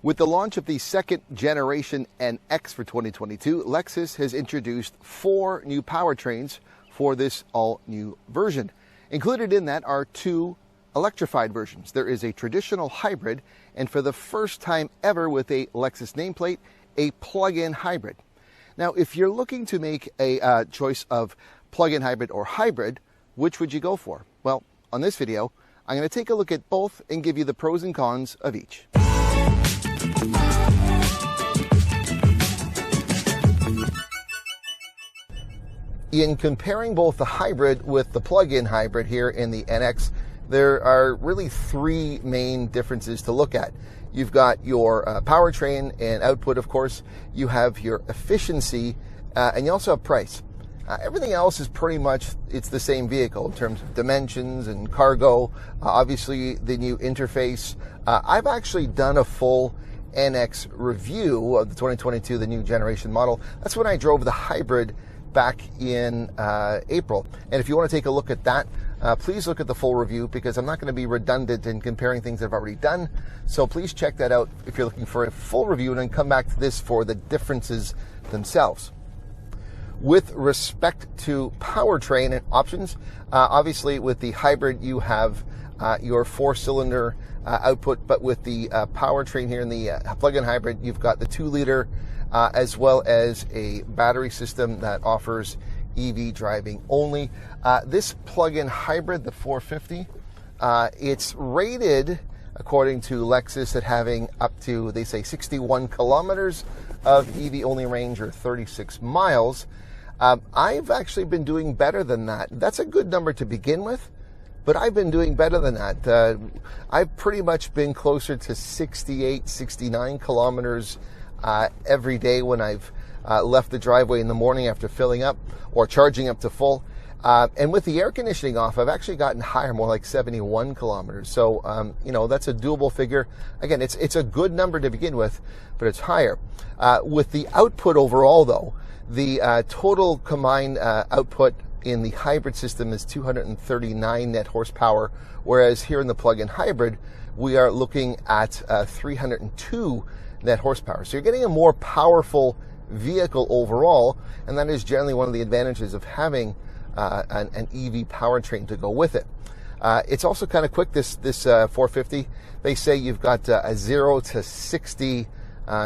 With the launch of the second generation NX for 2022, Lexus has introduced 4 new powertrains for this all-new version. Included in that are 2 electrified versions. There is a traditional hybrid, and for the first time ever with a Lexus nameplate, a plug-in hybrid. Now, if you're looking to make a choice of plug-in hybrid or hybrid, which would you go for? Well, on this video, I'm going to take a look at both and give you the pros and cons of each. In comparing both the hybrid with the plug-in hybrid here in the NX, there are really 3 main differences to look at. You've got your powertrain and output, of course. You have your efficiency, and you also have price. Everything else is pretty much, it's the same vehicle in terms of dimensions and cargo. Obviously, the new interface. I've actually done a full NX review of the 2022, the new generation model. That's when I drove the hybrid back in April. And if you want to take a look at that, please look at the full review, because I'm not going to be redundant in comparing things I've already done. So please check that out if you're looking for a full review, and then come back to this for the differences themselves. With respect to powertrain and options, obviously with the hybrid you have your 4-cylinder output, but with the powertrain here in the plug-in hybrid, you've got the 2-liter as well as a battery system that offers EV driving only. This plug-in hybrid, the 450, it's rated, according to Lexus, at having up to, they say, 61 kilometers of EV only range, or 36 miles. I've actually been doing better than that. That's a good number to begin with, but I've been doing better than that. I've pretty much been closer to 68, 69 kilometers every day when I've left the driveway in the morning after filling up or charging up to full. And with the air conditioning off, I've actually gotten higher, more like 71 kilometers. So, that's a doable figure. Again, it's a good number to begin with, but it's higher. With the output overall, though, the total combined output in the hybrid system is 239 net horsepower, whereas here in the plug-in hybrid, we are looking at 302 net horsepower. So you're getting a more powerful vehicle overall, and that is generally one of the advantages of having an EV powertrain to go with it. It's also kind of quick, this 450. They say you've got a 0 to 60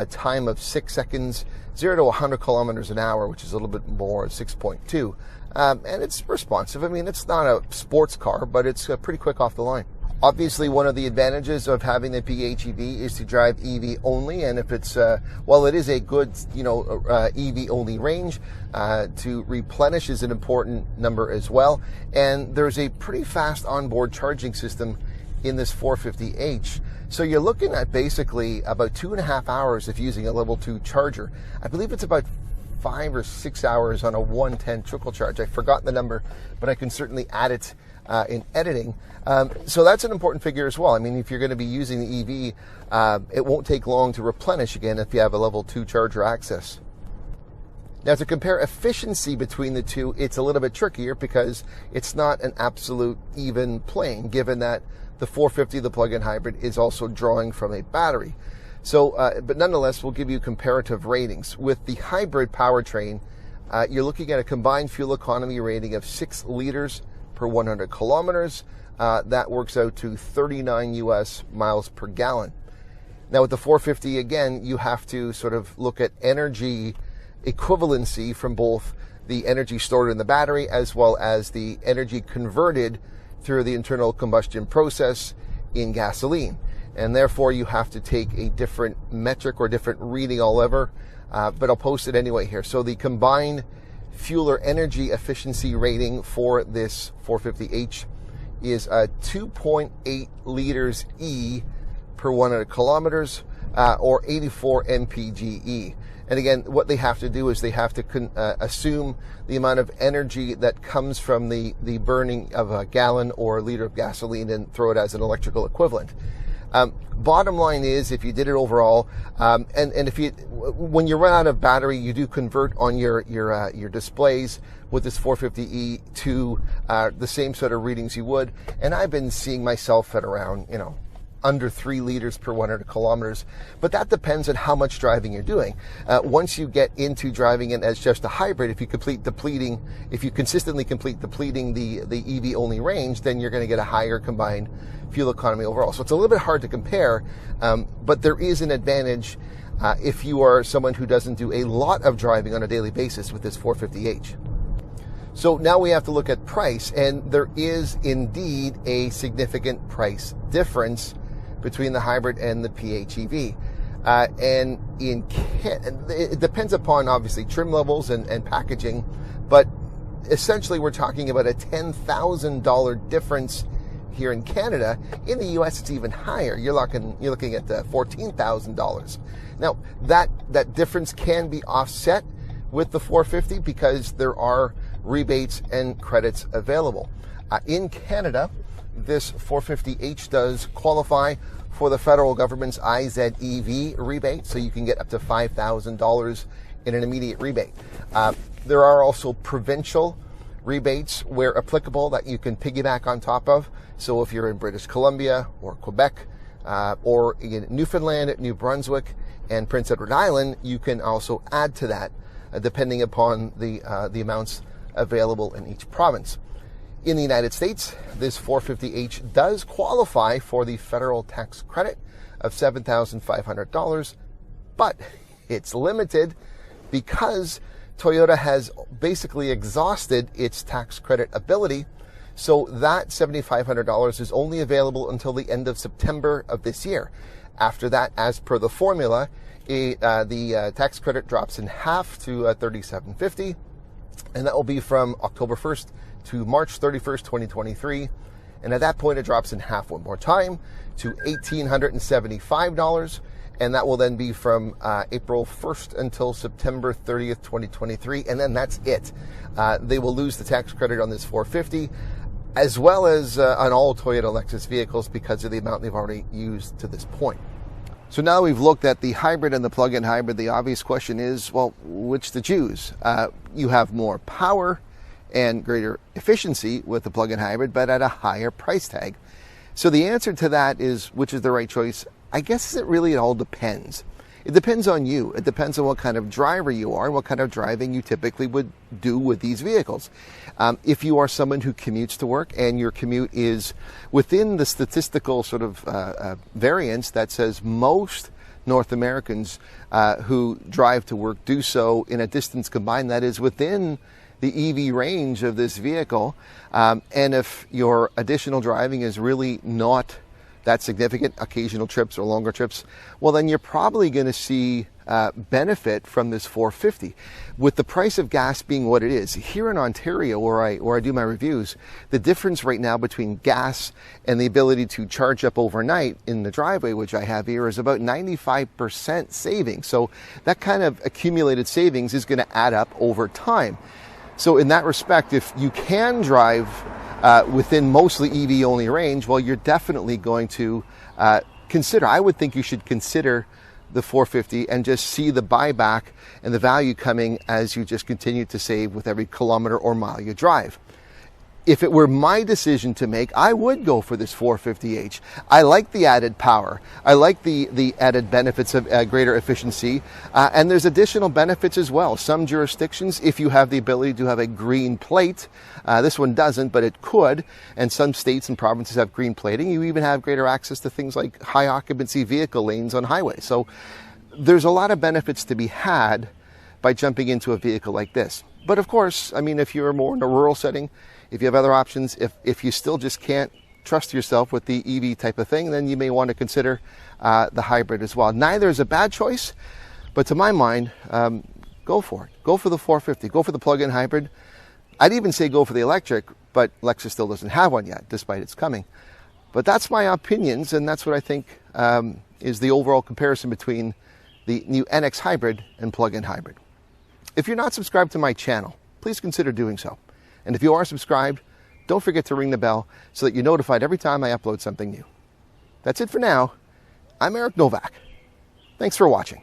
time of 6 seconds, 0 to 100 kilometers an hour, which is a little bit more, 6.2. And it's responsive. I mean, it's not a sports car, but it's pretty quick off the line. Obviously, one of the advantages of having the PHEV is to drive EV only, and if it's, while it is a good, EV only range, to replenish is an important number as well. And there's a pretty fast onboard charging system in this 450h. So you're looking at basically about 2.5 hours if using a level 2 charger. I believe it's about 5 or 6 hours on a 110 trickle charge. I've forgotten the number, but I can certainly add it in editing. So that's an important figure as well. I mean, if you're going to be using the EV, it won't take long to replenish again if you have a level 2 charger access. Now, to compare efficiency between the two, it's a little bit trickier because it's not an absolute even plane, given that the 450, the plug-in hybrid, is also drawing from a battery. So, but nonetheless, we'll give you comparative ratings. With the hybrid powertrain, you're looking at a combined fuel economy rating of 6 liters per 100 kilometers. That works out to 39 US miles per gallon. Now, with the 450, again, you have to sort of look at energy equivalency from both the energy stored in the battery as well as the energy converted through the internal combustion process in gasoline. And therefore, you have to take a different metric or different reading all over, but I'll post it anyway here. So the combined fuel or energy efficiency rating for this 450h is 2.8 liters E per 100 kilometers, or 84 mpge. And again, what they have to do is they have to assume the amount of energy that comes from the burning of a gallon or a liter of gasoline and throw it as an electrical equivalent. Bottom line is, if you did it overall, and if you, when you run out of battery, you do convert on your displays with this 450e to the same sort of readings you would. And I've been seeing myself at around, under 3 liters per 100 kilometers, but that depends on how much driving you're doing. Once you get into driving it as just a hybrid, if you consistently complete depleting the EV only range, then you're going to get a higher combined fuel economy overall. So it's a little bit hard to compare, but there is an advantage if you are someone who doesn't do a lot of driving on a daily basis with this 450h. So now we have to look at price, and there is indeed a significant price difference between the hybrid and the PHEV. And it depends upon, obviously, trim levels and packaging, but essentially we're talking about a $10,000 difference here in Canada. In the US, it's even higher. You're looking at $14,000. Now, that difference can be offset with the 450 because there are rebates and credits available. In Canada, this 450h does qualify for the federal government's IZEV rebate, so you can get up to $5,000 in an immediate rebate. There are also provincial rebates where applicable that you can piggyback on top of. So if you're in British Columbia or Quebec or in Newfoundland, New Brunswick, and Prince Edward Island, you can also add to that depending upon the amounts available in each province. In the United States, this 450h does qualify for the federal tax credit of $7,500, but it's limited because Toyota has basically exhausted its tax credit ability. So that $7,500 is only available until the end of September of this year. After that, as per the formula, the tax credit drops in half to $3,750, and that will be from October 1st to March 31st, 2023. And at that point, it drops in half one more time to $1,875, and that will then be from April 1st until September 30th, 2023, and then that's it. They will lose the tax credit on this 450, as well as on all Toyota Lexus vehicles because of the amount they've already used to this point. So now we've looked at the hybrid and the plug-in hybrid. The obvious question is, well, which to choose? You have more power and greater efficiency with the plug-in hybrid, but at a higher price tag. So the answer to that is, which is the right choice? I guess it all depends. It depends on you. It depends on what kind of driver you are and what kind of driving you typically would do with these vehicles. If you are someone who commutes to work and your commute is within the statistical sort of variance that says most North Americans who drive to work do so in a distance combined that is within the EV range of this vehicle, and if your additional driving is really not that significant, occasional trips or longer trips, well, then you're probably going to see benefit from this 450. With the price of gas being what it is, here in Ontario, where I do my reviews, the difference right now between gas and the ability to charge up overnight in the driveway, which I have here, is about 95% savings. So that kind of accumulated savings is going to add up over time. So in that respect, if you can drive within mostly EV only range, well, you're definitely going to consider, I would think you should consider the 450 and just see the buyback and the value coming as you just continue to save with every kilometer or mile you drive. If it were my decision to make, I would go for this 450h. I like the added power. I like the added benefits of greater efficiency. And there's additional benefits as well. Some jurisdictions, if you have the ability to have a green plate, this one doesn't, but it could. And some states and provinces have green plating. You even have greater access to things like high occupancy vehicle lanes on highways. So there's a lot of benefits to be had by jumping into a vehicle like this. But of course, I mean, if you're more in a rural setting, if you have other options, if you still just can't trust yourself with the EV type of thing, then you may want to consider the hybrid as well. Neither is a bad choice, but to my mind, go for it. Go for the 450. Go for the plug-in hybrid. I'd even say go for the electric, but Lexus still doesn't have one yet, despite its coming. But that's my opinions, and that's what I think is the overall comparison between the new NX Hybrid and plug-in hybrid. If you're not subscribed to my channel, please consider doing so. And if you are subscribed, don't forget to ring the bell so that you're notified every time I upload something new. That's it for now. I'm Novak. Thanks for watching.